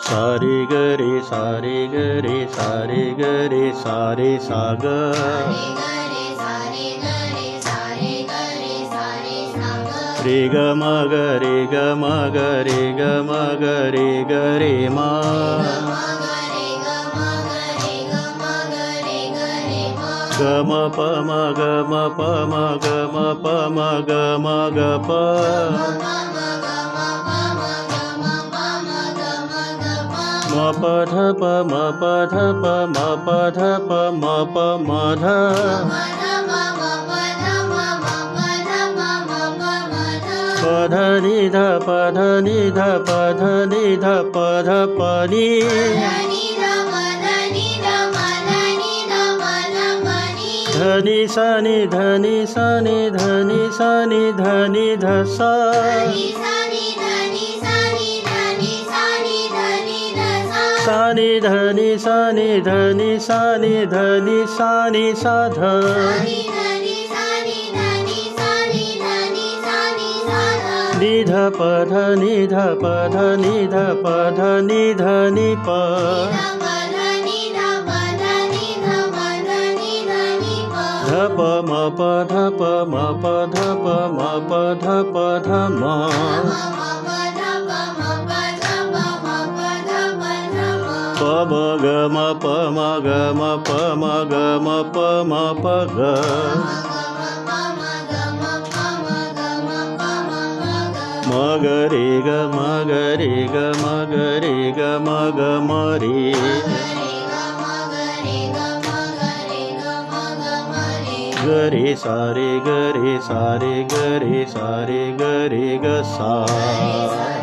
सारे गरे सारे गरे सारे गरे सारे सागर रे ग म ग रे ग म ग रे ग म ग रे ग रे मा ग म प म ग म प म ग म प म ग म ग प म प ध प म प ध प म प ध प म प म ध प ध नि ध प ध नि ध प ध नि ध प ध प नि ध नि सा नि ध नि सा नि ध नि सा नि ध नि ध सा सा नि ध नि सा नि ध नि सा नि ध नि सा नि सा ध नि ध प ध नि ध प ध नि ध प ध नि ध नि प ध प म प ध प म प ध प म प ध प ध म प म ग म प म ग म प म ग म प म प ग म ग रे ग म ग रे ग म ग रे ग म ग म रे ग रे सा रे ग रे सा रे ग रे सा रे ग रे ग सा